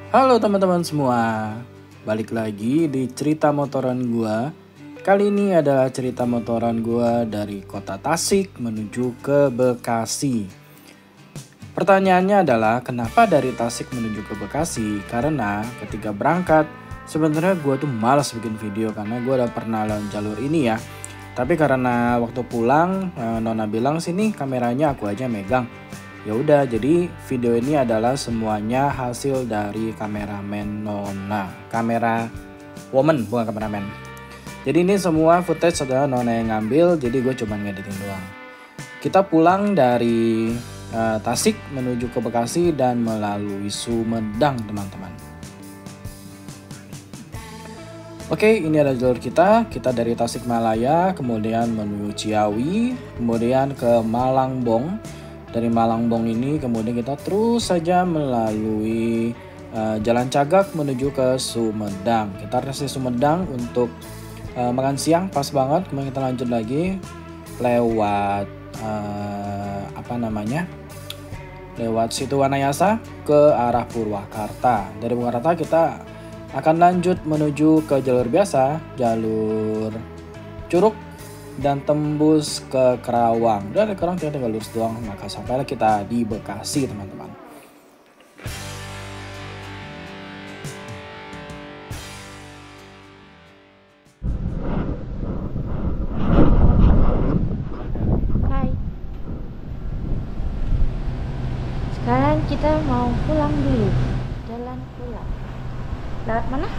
Halo teman-teman semua, balik lagi di cerita motoran gua. Kali ini adalah cerita motoran gua dari kota Tasik menuju ke Bekasi. Pertanyaannya adalah kenapa dari Tasik menuju ke Bekasi? Karena ketika berangkat sebenarnya gua tuh malas bikin video karena gua udah pernah lewat jalur ini ya. Tapi karena waktu pulang Nona bilang sini kameranya aku aja megang. Ya udah, jadi video ini adalah semuanya hasil dari kameramen Nona, kamera woman bukan kameramen. Jadi ini semua footage adalah Nona yang ngambil, jadi gue cuma ngeditin doang. Kita pulang dari Tasik menuju ke Bekasi dan melalui Sumedang, teman-teman. Oke, ini ada jalur kita dari Tasikmalaya, kemudian menuju Ciawi, kemudian ke Malangbong. Dari Malangbong ini kemudian kita terus saja melalui Jalan Cagak menuju ke Sumedang. Kita rest di Sumedang untuk makan siang, pas banget. Kemudian kita lanjut lagi lewat lewat Situ Wanayasa ke arah Purwakarta. Dari Purwakarta kita akan lanjut menuju ke jalur biasa, jalur Curug, dan tembus ke Kerawang. Dan sekarang kita tinggal lurus doang, maka sampailah kita di Bekasi, teman-teman. Hai. Sekarang kita mau pulang dulu. Jalan pulang. Lewat mana?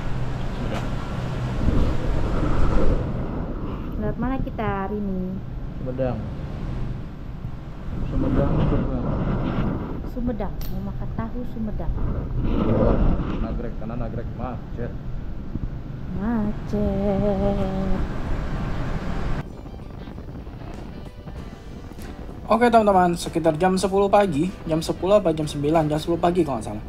Lewat mana kita hari ini? Sumedang. Sumedang. Mau makan tahu Sumedang. Nagrek, karena nagrek macet. Oke teman-teman, sekitar jam 10 pagi, jam 10 apa jam 9, jam 10 pagi kalau nggak salah.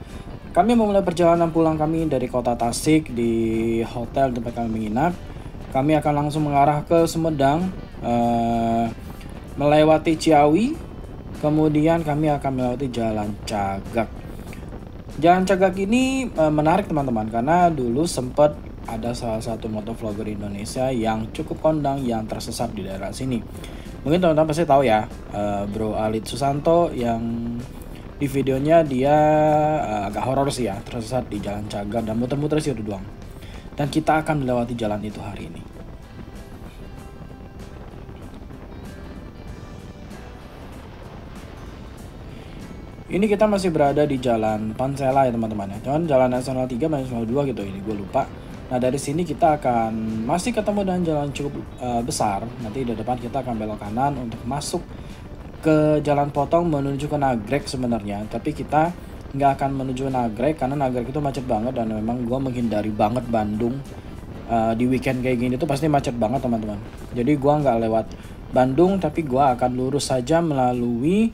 Kami memulai perjalanan pulang kami dari kota Tasik di hotel tempat kami menginap. Kami akan langsung mengarah ke Sumedang, melewati Ciawi, kemudian kami akan melewati Jalan Cagak. Jalan Cagak ini menarik teman-teman, karena dulu sempat ada salah satu motovlogger Indonesia yang cukup kondang yang tersesat di daerah sini. Mungkin teman-teman pasti tahu ya, Bro Alit Susanto yang di videonya dia agak horor sih ya, tersesat di Jalan Cagak dan muter-muter sih itu doang. Dan kita akan melewati jalan itu hari ini. Ini kita masih berada di Jalan Pansela ya teman-teman ya. Cuman Jalan Nasional 3, Nasional 2 gitu, ini gue lupa. Nah dari sini kita akan masih ketemu dengan jalan cukup besar. Nanti di depan kita akan belok kanan untuk masuk ke Jalan Potong menuju ke Nagrek sebenarnya. Tapi kita nggak akan menuju Nagrek karena Nagrek itu macet banget, dan memang gue menghindari banget Bandung. Di weekend kayak gini tuh pasti macet banget teman-teman. Jadi gue nggak lewat Bandung, tapi gue akan lurus saja melalui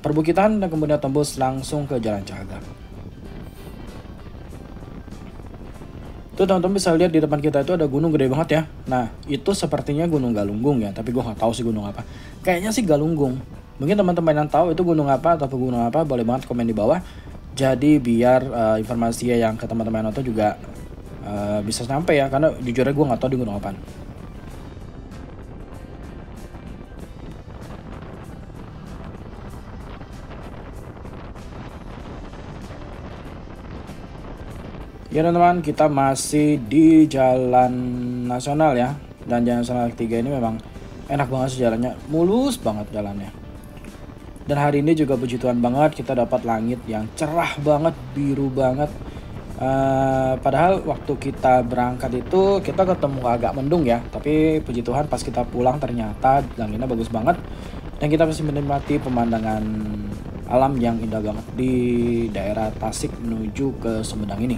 perbukitan dan kemudian tembus langsung ke Jalan Cagak. Tuh teman-teman bisa lihat di depan kita itu ada gunung gede banget ya. Nah itu sepertinya Gunung Galunggung ya, tapi gue nggak tahu sih gunung apa. Kayaknya sih Galunggung. Mungkin teman-teman yang tahu itu gunung apa atau gunung apa boleh banget komen di bawah. Jadi biar informasi yang ke teman-teman nonton juga bisa sampai ya, karena jujur aja gue nggak tahu di gunung apa. Ya teman-teman, kita masih di Jalan Nasional ya. Dan Jalan Nasional 3 ini memang enak banget sih jalannya, mulus banget jalannya. Dan hari ini juga puji Tuhan banget kita dapat langit yang cerah banget, biru banget. Padahal waktu kita berangkat itu kita ketemu agak mendung ya. Tapi puji Tuhan pas kita pulang ternyata langitnya bagus banget. Dan kita masih menikmati pemandangan alam yang indah banget di daerah Tasik menuju ke Sumedang ini.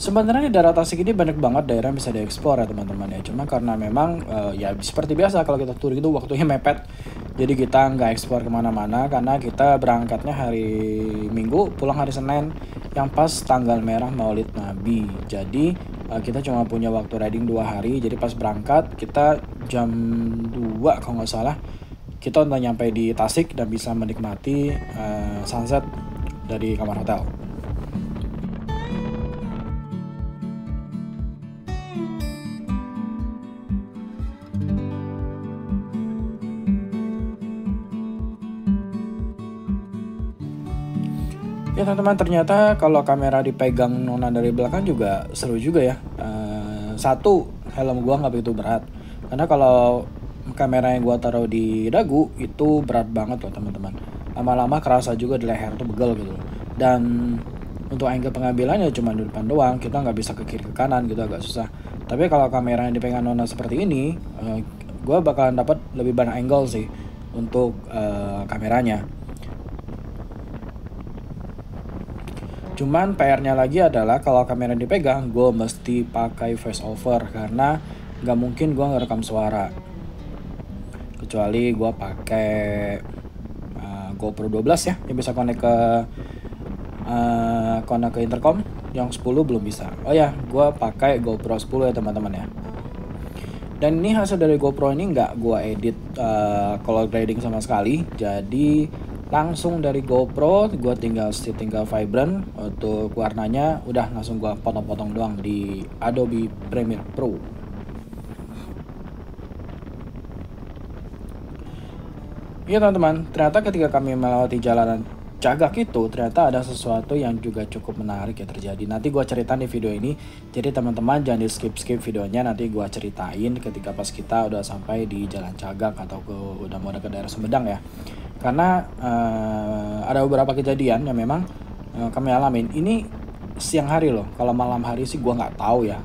Sebenarnya di daerah Tasik ini banyak banget daerah yang bisa dieksplor ya teman-teman ya. Cuma karena memang ya seperti biasa kalau kita touring itu waktunya mepet. Jadi kita nggak eksplor kemana-mana karena kita berangkatnya hari Minggu, pulang hari Senin yang pas tanggal merah Maulid Nabi. Jadi kita cuma punya waktu riding 2 hari. Jadi pas berangkat kita jam 2 kalau nggak salah kita udah nyampe di Tasik dan bisa menikmati sunset dari kamar hotel. Ya teman-teman, ternyata kalau kamera dipegang Nona dari belakang juga seru juga ya. Satu, helm gua nggak begitu berat. Karena kalau kamera yang gua taruh di dagu itu berat banget loh teman-teman. Lama-lama kerasa juga di leher tuh begel gitu loh. Dan untuk angle pengambilannya cuma di depan doang, kita nggak bisa ke kiri ke kanan gitu, agak susah. Tapi kalau kamera yang dipegang Nona seperti ini, gua bakalan dapat lebih banyak angle sih untuk kameranya. Cuman PR-nya lagi adalah kalau kamera dipegang, gue mesti pakai voice over karena nggak mungkin gue ngerekam suara. Kecuali gue pakai GoPro 12 ya, yang bisa connect ke intercom. Yang 10 belum bisa. Oh ya, gue pakai GoPro 10 ya teman-teman ya. Dan ini hasil dari GoPro ini nggak gue edit color grading sama sekali. Jadi langsung dari GoPro gue tinggal vibrant untuk warnanya, udah langsung gue potong-potong doang di Adobe Premiere Pro. Iya teman-teman, ternyata ketika kami melewati jalanan Cagak itu ternyata ada sesuatu yang juga cukup menarik ya terjadi. Nanti gue ceritain di video ini, jadi teman-teman jangan di skip videonya, nanti gue ceritain ketika pas kita udah sampai di Jalan Cagak atau udah mau ke daerah Sumedang ya. Karena ada beberapa kejadian yang memang kami alamin. Ini siang hari loh, kalau malam hari sih gue nggak tahu ya.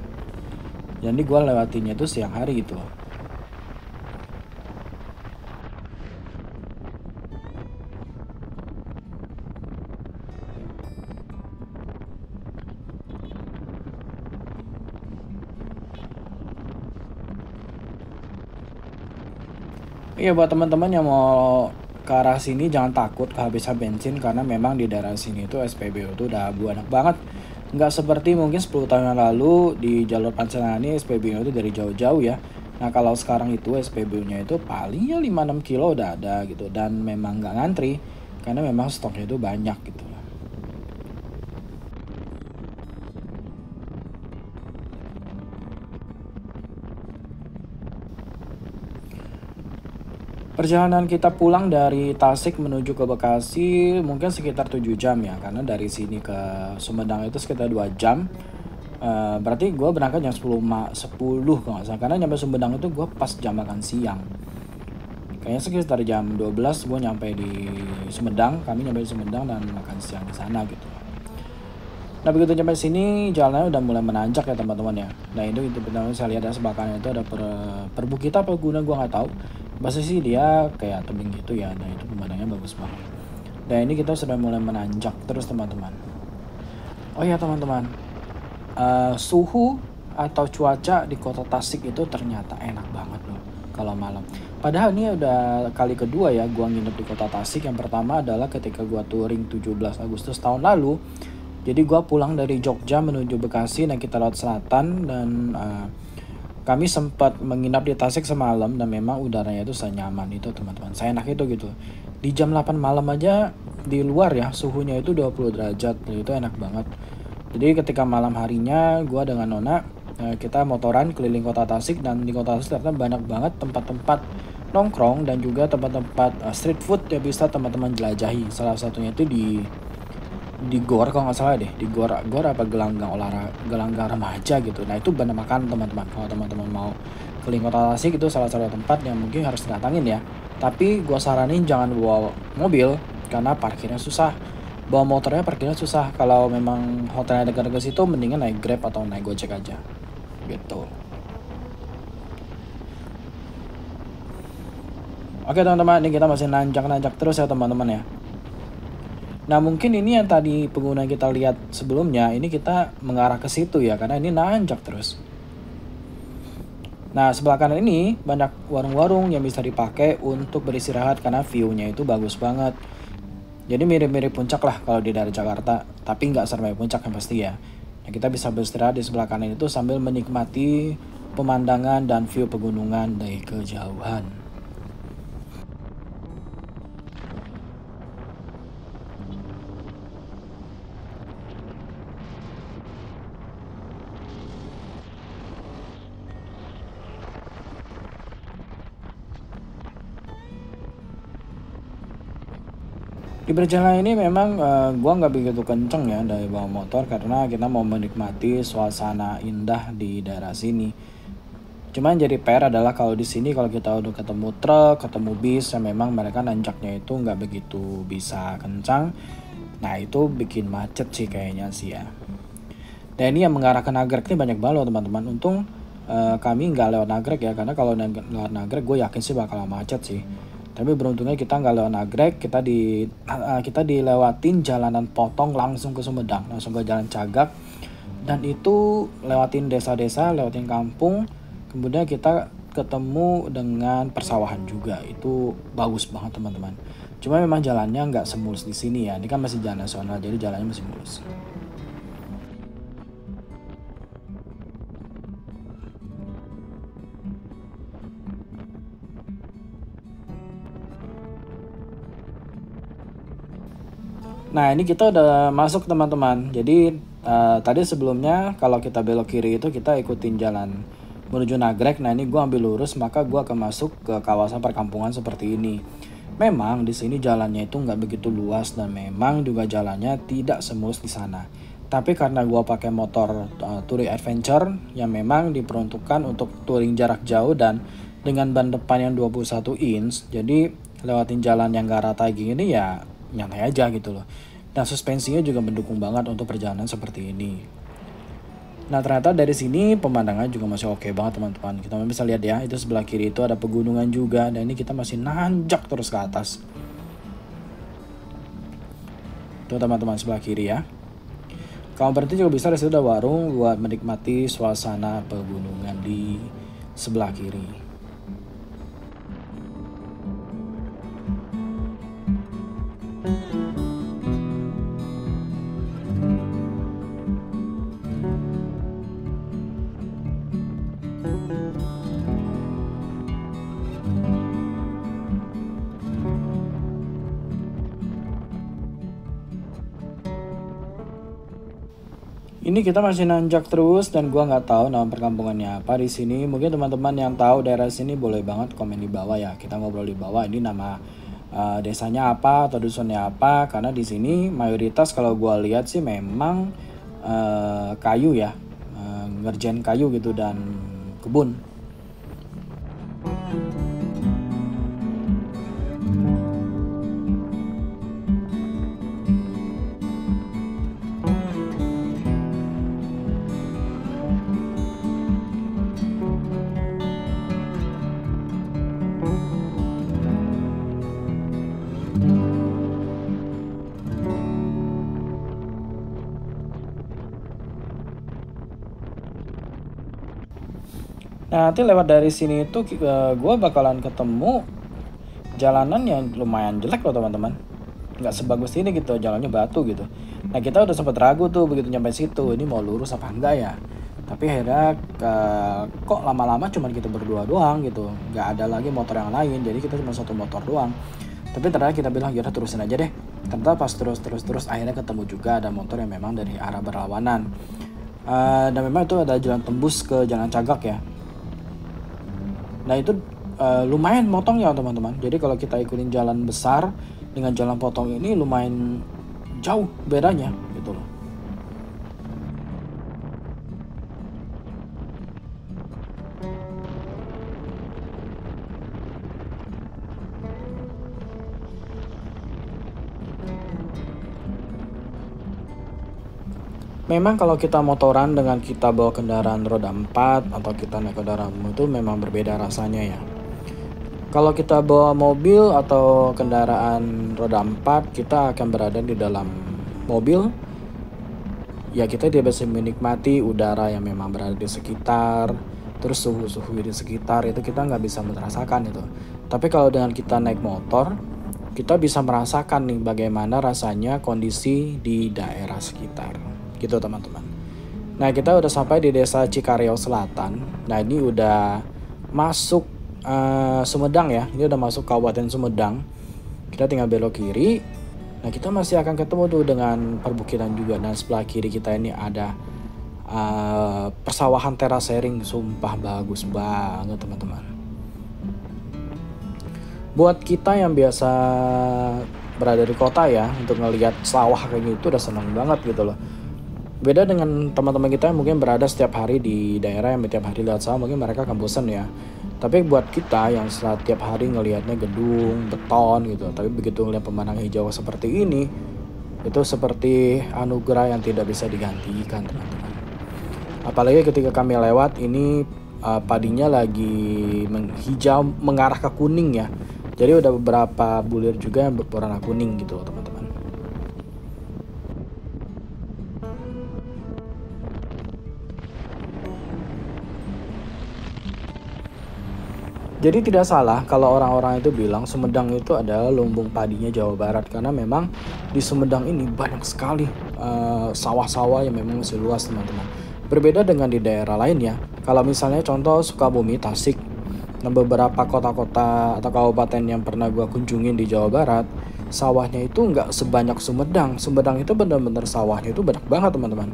Jadi gue lewatinnya itu siang hari gitu loh. Iya, buat teman-teman yang mau ke arah sini jangan takut kehabisan bensin karena memang di daerah sini itu SPBU itu udah banyak banget. Nggak seperti mungkin 10 tahun yang lalu di jalur Pancelani SPBU itu dari jauh-jauh ya. Nah kalau sekarang itu SPBU-nya itu palingnya 5-6 kilo udah ada gitu, dan memang nggak ngantri karena memang stoknya itu banyak gitu. Perjalanan kita pulang dari Tasik menuju ke Bekasi mungkin sekitar 7 jam ya. Karena dari sini ke Sumedang itu sekitar 2 jam. Berarti gue berangkat jam 10 kalau nggak salah. Karena nyampe Sumedang itu gue pas jam makan siang. Kayaknya sekitar jam 12 gue nyampe di Sumedang. Kami nyampe di Sumedang dan makan siang di sana gitu. Nah begitu nyampe sini jalannya udah mulai menanjak ya teman-teman ya. Nah itu benar saya lihat ada sebelah itu ada perbukitan apa gunung gue nggak tahu. Pasti sih dia kayak tebing gitu ya. Nah itu pemandangannya bagus banget. Dan ini kita sudah mulai menanjak terus teman-teman. Oh ya teman-teman, suhu atau cuaca di kota Tasik itu ternyata enak banget loh kalau malam. Padahal ini udah kali kedua ya gua nginep di kota Tasik. Yang pertama adalah ketika gua touring 17 Agustus tahun lalu. Jadi gua pulang dari Jogja menuju Bekasi dan kita laut selatan dan kami sempat menginap di Tasik semalam dan memang udaranya itu senyaman itu teman-teman. Saya enak itu gitu. Di jam 8 malam aja di luar ya suhunya itu 20 derajat. Itu enak banget. Jadi ketika malam harinya gue dengan Nona kita motoran keliling kota Tasik, dan di kota Tasik ternyata banyak banget tempat-tempat nongkrong dan juga tempat-tempat street food yang bisa teman-teman jelajahi. Salah satunya itu di GOR kalau nggak salah deh, di GOR apa gelanggang remaja gitu. Nah itu benar makan teman-teman. Kalau teman-teman mau keliling kota Tasik itu salah satu tempat yang mungkin harus datangin ya. Tapi gue saranin jangan bawa mobil karena parkirnya susah. Bawa motornya parkirnya susah. Kalau memang hotelnya dekat-dekat situ mendingan naik Grab atau naik Gojek aja gitu. Oke teman-teman, ini kita masih nanjak terus ya teman-teman ya. Nah mungkin ini yang tadi pengguna kita lihat sebelumnya, ini kita mengarah ke situ ya, karena ini nanjak terus. Nah sebelah kanan ini banyak warung-warung yang bisa dipakai untuk beristirahat karena view-nya itu bagus banget. Jadi mirip-mirip puncak lah kalau di daerah Jakarta, tapi nggak seramai puncak yang pasti ya. Nah, kita bisa beristirahat di sebelah kanan itu sambil menikmati pemandangan dan view pegunungan dari kejauhan. Di perjalanan ini memang gua nggak begitu kenceng ya dari bawa motor karena kita mau menikmati suasana indah di daerah sini. Cuman jadi PR adalah kalau di sini kalau kita udah ketemu truk, ketemu bis yang memang mereka nanjaknya itu nggak begitu bisa kencang. Nah itu bikin macet sih kayaknya sih ya. Dan ini yang mengarah ke Nagrek ini banyak banget loh teman-teman. Untung kami nggak lewat Nagrek ya, karena kalau lewat Nagrek gue yakin sih bakal macet sih. Tapi beruntungnya kita nggak lewat Nagrek, kita dilewatin jalanan potong langsung ke Sumedang, langsung ke Jalan Cagak. Dan itu lewatin desa-desa, lewatin kampung, kemudian kita ketemu dengan persawahan juga. Itu bagus banget teman-teman. Cuma memang jalannya nggak semulus di sini ya, ini kan masih jalan nasional, jadi jalannya masih mulus. Nah ini kita udah masuk teman-teman. Jadi tadi sebelumnya kalau kita belok kiri itu kita ikutin jalan menuju Nagrek. Nah ini gue ambil lurus, maka gue akan masuk ke kawasan perkampungan seperti ini. Memang di sini jalannya itu nggak begitu luas dan memang juga jalannya tidak semulus di sana. Tapi karena gue pakai motor touring adventure yang memang diperuntukkan untuk touring jarak jauh dan dengan ban depan yang 21 inch, jadi lewatin jalan yang gak rata gini ya nyantai aja gitu loh. Dan suspensinya juga mendukung banget untuk perjalanan seperti ini. Nah ternyata dari sini pemandangan juga masih oke banget teman-teman. Kita bisa lihat ya, itu sebelah kiri itu ada pegunungan juga. Dan ini kita masih nanjak terus ke atas. Tuh teman-teman sebelah kiri ya. Kalau berarti juga bisa, di situ ada warung buat menikmati suasana pegunungan di sebelah kiri. Ini kita masih nanjak terus dan gua nggak tahu nama perkampungannya apa di sini. Mungkin teman-teman yang tahu daerah sini boleh banget komen di bawah ya. Kita ngobrol di bawah. Ini nama desanya apa atau dusunnya apa? Karena di sini mayoritas kalau gua lihat sih memang kayu ya, ngerjain kayu gitu dan kebun. Nah, nanti lewat dari sini itu gue bakalan ketemu jalanan yang lumayan jelek loh teman-teman. Nggak sebagus ini gitu, jalannya batu gitu. Nah kita udah sempat ragu tuh begitu nyampe situ, ini mau lurus apa enggak ya. Tapi akhirnya kok lama-lama cuma kita berdua doang gitu. Nggak ada lagi motor yang lain, jadi kita cuma satu motor doang. Tapi ternyata kita bilang yaudah terusin aja deh. Ternyata pas terus akhirnya ketemu juga ada motor yang memang dari arah berlawanan. Dan memang itu ada jalan tembus ke Jalan Cagak ya. Nah itu lumayan motongnya teman-teman. Jadi kalau kita ikutin jalan besar dengan jalan potong ini lumayan jauh bedanya gitu loh. Memang kalau kita motoran dengan kita bawa kendaraan roda 4 atau kita naik kendaraan itu memang berbeda rasanya ya. Kalau kita bawa mobil atau kendaraan roda 4, kita akan berada di dalam mobil. Ya kita tidak bisa menikmati udara yang memang berada di sekitar, terus suhu-suhu di sekitar itu kita nggak bisa merasakan itu. Tapi kalau dengan kita naik motor, kita bisa merasakan nih bagaimana rasanya kondisi di daerah sekitar. Gitu teman-teman. Nah kita udah sampai di desa Cikareo Selatan. Nah ini udah masuk Sumedang ya. Ini udah masuk Kabupaten Sumedang. Kita tinggal belok kiri. Nah kita masih akan ketemu tuh dengan perbukitan juga. Dan sebelah kiri kita ini ada persawahan terasering. Sumpah bagus banget teman-teman. Buat kita yang biasa berada di kota ya, untuk ngelihat sawah kayak gitu udah seneng banget gitu loh. Beda dengan teman-teman kita yang mungkin berada setiap hari di daerah yang setiap hari lihat sawah, mungkin mereka akan bosan ya. Tapi buat kita yang setiap hari ngelihatnya gedung, beton gitu, tapi begitu ngelihat pemandangan hijau seperti ini, itu seperti anugerah yang tidak bisa digantikan teman-teman. Apalagi ketika kami lewat ini padinya lagi hijau mengarah ke kuning ya. Jadi udah beberapa bulir juga yang berwarna kuning gitu teman-teman. Jadi tidak salah kalau orang-orang itu bilang Sumedang itu adalah lumbung padinya Jawa Barat, karena memang di Sumedang ini banyak sekali sawah-sawah yang memang masih luas teman-teman. Berbeda dengan di daerah lain ya. Kalau misalnya contoh Sukabumi, Tasik, dan beberapa kota-kota atau kabupaten yang pernah gue kunjungin di Jawa Barat, sawahnya itu nggak sebanyak Sumedang. Sumedang itu benar-benar sawahnya itu banyak banget teman-teman.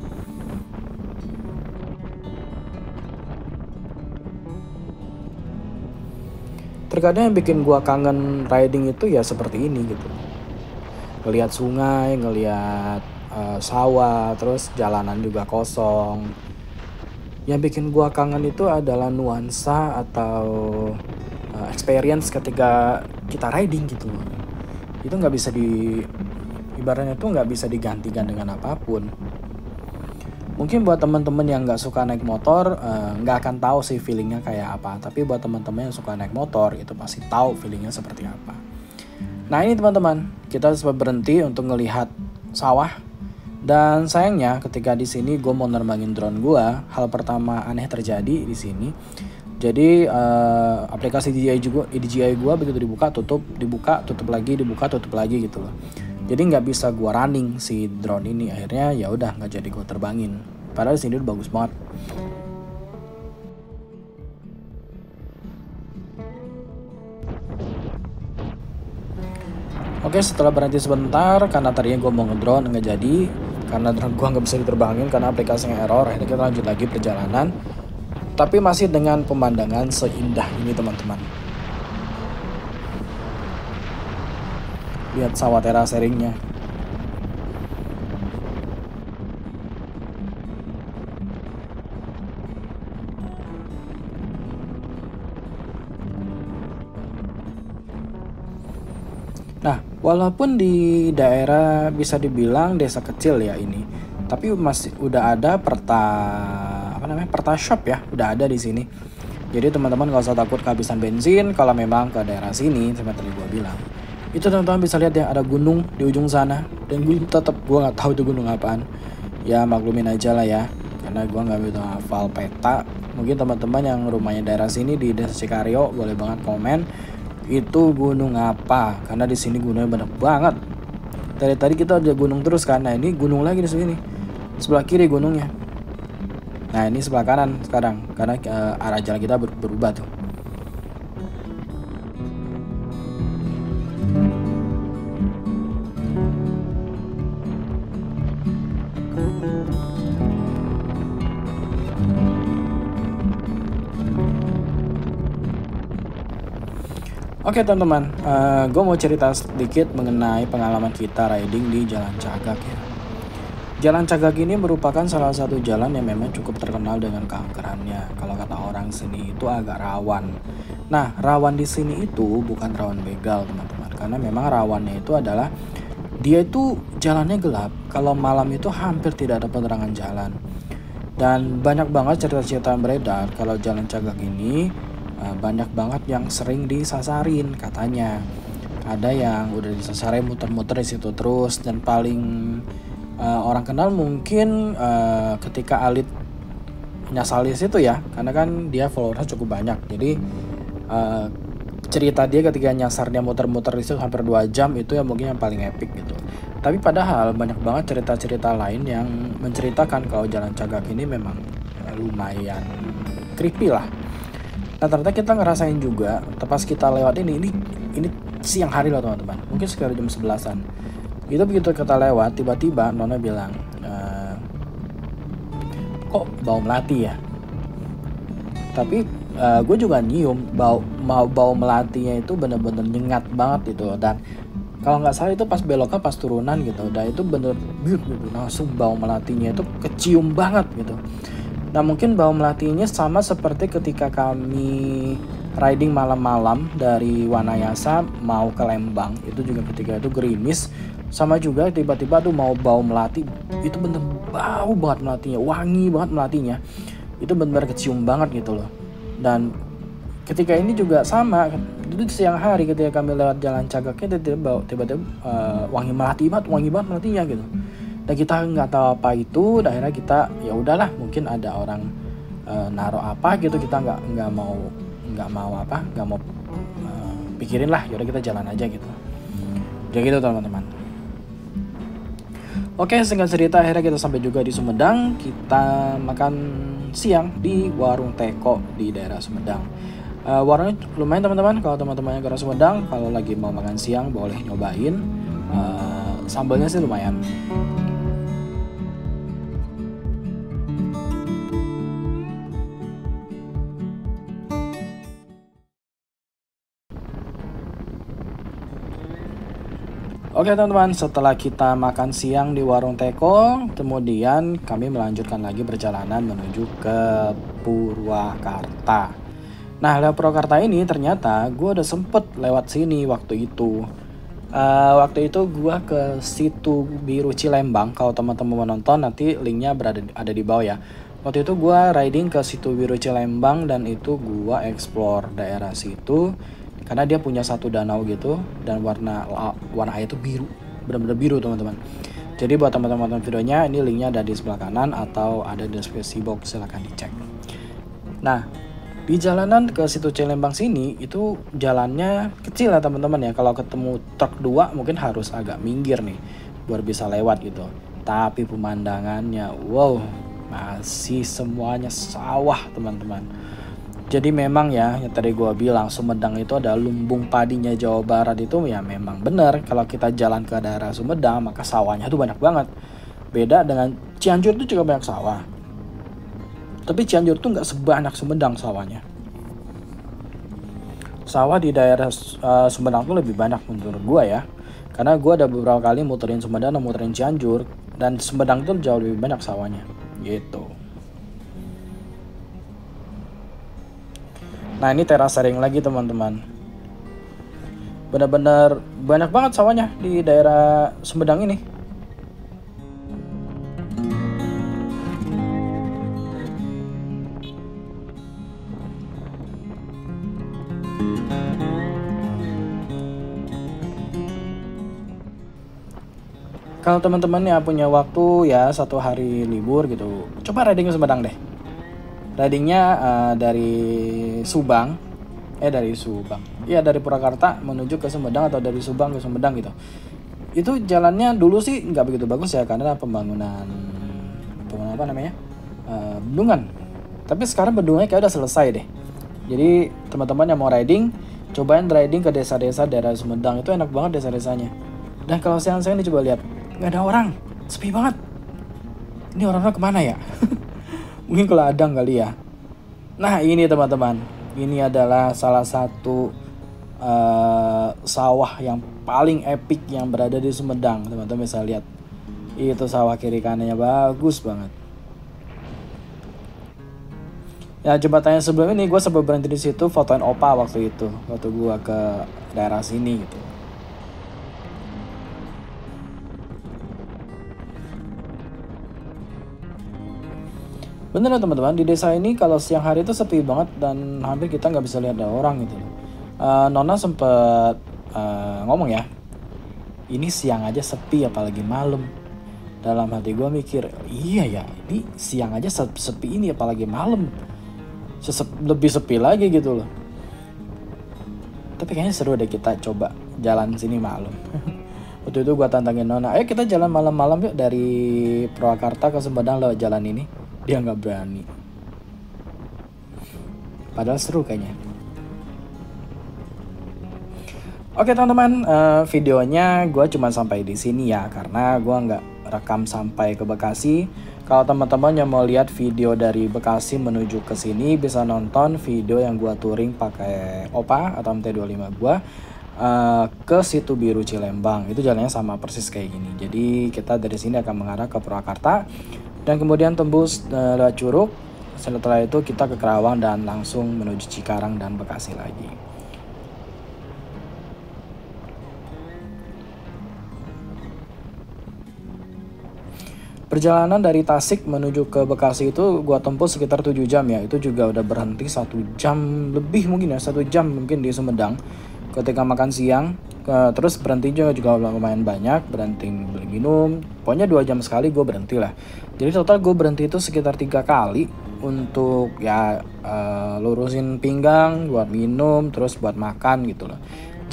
Terkadang yang bikin gua kangen riding itu ya seperti ini gitu. Ngelihat sungai, ngelihat sawah, terus jalanan juga kosong. Yang bikin gua kangen itu adalah nuansa atau experience ketika kita riding gitu. Itu nggak bisa ibaratnya tuh nggak bisa digantikan dengan apapun. Mungkin buat teman-teman yang nggak suka naik motor nggak akan tahu sih feelingnya kayak apa. Tapi buat teman-teman yang suka naik motor itu pasti tahu feelingnya seperti apa. Nah ini teman-teman, kita sempat berhenti untuk ngelihat sawah. Dan sayangnya ketika di sini gue mau nerbangin drone gue, hal pertama aneh terjadi di sini. Jadi aplikasi DJI gue begitu dibuka tutup lagi, dibuka tutup lagi gitu loh. Jadi nggak bisa gue running si drone ini, akhirnya ya udah nggak jadi gue terbangin. Padahal sini udah bagus banget. Oke, setelah berhenti sebentar karena tadinya gue mau ngedrone nggak jadi, karena drone gue nggak bisa diterbangin karena aplikasinya error. Akhirnya kita lanjut lagi perjalanan, tapi masih dengan pemandangan seindah ini teman-teman. Lihat sawah teraseringnya. Nah, walaupun di daerah bisa dibilang desa kecil ya ini, tapi masih udah ada Perta shop ya, udah ada di sini. Jadi teman-teman gak usah takut kehabisan bensin kalau memang ke daerah sini, seperti gue bilang. Itu teman-teman bisa lihat ya, ada gunung di ujung sana, dan gue tetap gue nggak tahu itu gunung apaan. Ya maklumin aja lah ya, karena gue nggak bisa hafal peta. Mungkin teman-teman yang rumahnya daerah sini di desa Cikareo boleh banget komen itu gunung apa, karena di sini gunungnya banyak banget. Dari tadi kita ada gunung terus kan, nah ini gunung lagi di sini, sebelah kiri gunungnya. Nah ini sebelah kanan sekarang, karena arah jalan kita berubah tuh. Oke teman-teman, gue mau cerita sedikit mengenai pengalaman kita riding di Jalan Cagak ya. Jalan Cagak ini merupakan salah satu jalan yang memang cukup terkenal dengan keangkerannya. Kalau kata orang sini itu agak rawan. Nah, rawan di sini itu bukan rawan begal teman-teman, karena memang rawannya itu adalah dia itu jalannya gelap. Kalau malam itu hampir tidak ada penerangan jalan. Dan banyak banget cerita-cerita yang beredar kalau Jalan Cagak ini banyak banget yang sering disasarin katanya. Ada yang udah disasarin muter-muter di situ terus, dan paling orang kenal mungkin ketika Alit nyasar di situ ya, karena kan dia followersnya cukup banyak. Jadi cerita dia ketika nyasar dia muter-muter di situ hampir 2 jam itu ya mungkin yang paling epic gitu. Tapi padahal banyak banget cerita-cerita lain yang menceritakan kalau Jalan Cagak ini memang lumayan creepy lah. Nah ternyata kita ngerasain juga pas kita lewat ini siang hari loh teman-teman, mungkin sekitar jam 11-an. Itu begitu kita lewat, tiba-tiba Nona bilang, kok bau melati ya? Tapi gue juga nyium bau melatinya itu bener-bener nyengat banget gitu. Dan kalau nggak salah itu pas beloknya pas turunan gitu, dan itu bener gitu, langsung bau melatinya itu kecium banget gitu. Nah mungkin bau melatinya sama seperti ketika kami riding malam-malam dari Wanayasa mau ke Lembang, itu juga ketika itu gerimis, sama juga tiba-tiba tuh mau bau melati, itu bener bau banget melatinya, wangi banget melatinya, itu bener-bener kecium banget gitu loh. Dan ketika ini juga sama, itu siang hari ketika kami lewat Jalan Cagaknya tiba-tiba wangi banget melatinya gitu. Dan kita nggak tahu apa itu, dan akhirnya kita ya udahlah, mungkin ada orang naruh apa gitu, kita nggak mau pikirin lah, yaudah kita jalan aja gitu. Jadi gitu teman-teman. Oke, singkat cerita akhirnya kita sampai juga di Sumedang. Kita makan siang di warung Teko di daerah Sumedang. Warungnya lumayan teman-teman, kalau teman-temannya ke arah Sumedang kalau lagi mau makan siang boleh nyobain. Sambalnya sih lumayan. Oke teman-teman, setelah kita makan siang di warung Teko, kemudian kami melanjutkan lagi perjalanan menuju ke Purwakarta. Nah, lewat Purwakarta ini ternyata gue udah sempet lewat sini waktu itu. Waktu itu gue ke Situ Biru Cilembang. Kalau teman-teman mau nonton nanti linknya ada di bawah ya. Waktu itu gue riding ke Situ Biru Cilembang dan itu gue explore daerah situ. Karena dia punya satu danau gitu dan warna air itu biru, benar-benar biru teman-teman. Jadi buat teman-teman nonton videonya, ini linknya ada di sebelah kanan atau ada di deskripsi box, silahkan dicek. Nah, di jalanan ke Situ Cilembang sini itu jalannya kecil ya teman-teman ya. Kalau ketemu truk 2 mungkin harus agak minggir nih biar bisa lewat gitu. Tapi pemandangannya wow, masih semuanya sawah teman-teman. Jadi memang ya, yang tadi gue bilang Sumedang itu ada lumbung padinya Jawa Barat, itu ya memang benar. Kalau kita jalan ke daerah Sumedang maka sawahnya tuh banyak banget. Beda dengan Cianjur itu juga banyak sawah. Tapi Cianjur tuh nggak sebanyak Sumedang sawahnya. Sawah di daerah Sumedang tuh lebih banyak menurut gue ya. Karena gue ada beberapa kali muterin Sumedang dan muterin Cianjur, dan Sumedang tuh jauh lebih banyak sawahnya gitu. Nah ini teras ring lagi teman-teman. Benar-benar banyak banget sawahnya di daerah Sumedang ini. Kalau teman-teman yang punya waktu ya 1 hari libur gitu, coba riding ke Sumedang deh. Ridingnya dari Purwakarta menuju ke Sumedang atau dari Subang ke Sumedang gitu. Itu jalannya dulu sih nggak begitu bagus ya karena pembangunan apa namanya bendungan. Tapi sekarang bendungannya kayak udah selesai deh. Jadi teman-teman yang mau riding, cobain riding ke desa-desa daerah Sumedang, itu enak banget desa-desanya. Dan kalau siang-siang ini coba lihat, nggak ada orang, sepi banget. Ini orang-orang kemana ya? Mungkin ke ladang kali ya. Nah ini teman-teman, ini adalah salah satu sawah yang paling epic yang berada di Sumedang. Teman-teman bisa lihat, itu sawah kiri kanannya bagus banget. Ya jembatannya sebelum ini gue sempat berhenti di situ fotoin opa waktu itu, waktu gue ke daerah sini gitu. Bener ya teman-teman, di desa ini kalau siang hari itu sepi banget dan hampir kita nggak bisa lihat ada orang gitu loh. Nona sempet ngomong ya, ini siang aja sepi apalagi malam. Dalam hati gue mikir, iya ya, ini siang aja sepi ini apalagi malam. Lebih sepi lagi gitu loh. Tapi kayaknya seru deh kita coba jalan sini malam. Waktu itu gue tantangin Nona, ayo kita jalan malam-malam yuk dari Purwakarta ke Sumedang lewat jalan ini. Dia nggak berani. Padahal seru kayaknya. Oke teman-teman, videonya gue cuma sampai di sini ya, karena gue nggak rekam sampai ke Bekasi. Kalau teman-teman yang mau lihat video dari Bekasi menuju ke sini, bisa nonton video yang gue touring pakai Opa atau MT25 gue ke Situ Biru Cilembang. Itu jalannya sama persis kayak gini. Jadi kita dari sini akan mengarah ke Purwakarta dan kemudian tembus lewat Curug. Setelah itu kita ke Kerawang dan langsung menuju Cikarang dan Bekasi lagi. Perjalanan dari Tasik menuju ke Bekasi itu gua tempuh sekitar 7 jam ya. Itu juga udah berhenti 1 jam lebih mungkin ya, 1 jam mungkin di Sumedang ketika makan siang. Terus berhenti juga lumayan banyak, berhenti beli minum. Pokoknya 2 jam sekali gue berhenti lah. Jadi total gue berhenti itu sekitar 3 kali untuk ya lurusin pinggang, buat minum, terus buat makan gitu loh.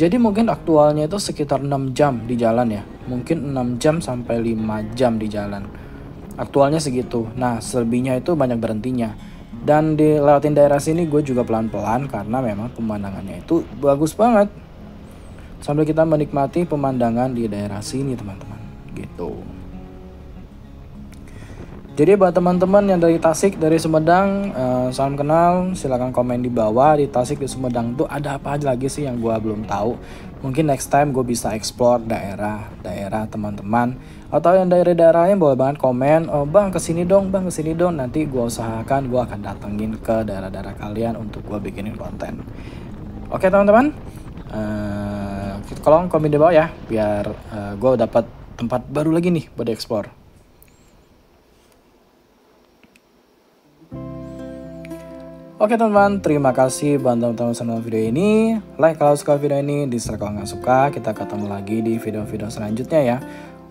Jadi mungkin aktualnya itu sekitar 6 jam di jalan ya. Mungkin 6 jam sampai 5 jam di jalan. Aktualnya segitu. Nah selebihnya itu banyak berhentinya. Dan di lewatin daerah sini gue juga pelan-pelan karena memang pemandangannya itu bagus banget. Sambil kita menikmati pemandangan di daerah sini teman-teman. Gitu. Jadi buat teman-teman yang dari Tasik, dari Sumedang, salam kenal, silahkan komen di bawah. Di Tasik, di Sumedang tuh ada apa aja lagi sih yang gue belum tahu. Mungkin next time gue bisa explore daerah teman-teman. Atau yang dari daerahnya boleh banget komen, oh bang kesini dong, nanti gue usahakan gue akan datengin ke daerah-daerah kalian untuk gue bikinin konten. Oke teman-teman, tolong komen di bawah ya, biar gue dapat tempat baru lagi nih buat explore. Oke teman-teman, terima kasih buat teman-teman senang video ini. Like kalau suka video ini, dislike kalau nggak suka. Kita ketemu lagi di video-video selanjutnya ya.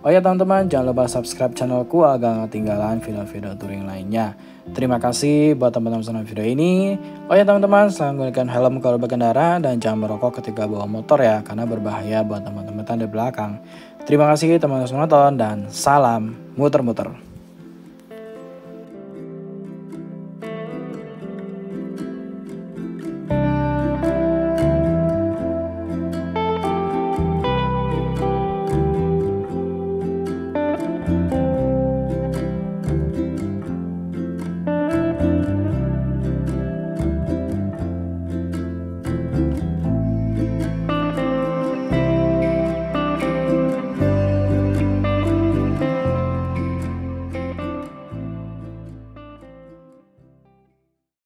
Oh ya teman-teman, jangan lupa subscribe channelku agar nggak ketinggalan video-video touring lainnya. Terima kasih buat teman-teman senang video ini. Oh ya teman-teman, selalu gunakan helm kalau berkendara dan jangan merokok ketika bawa motor ya, karena berbahaya buat teman-teman di belakang. Terima kasih teman-teman menonton dan salam muter-muter.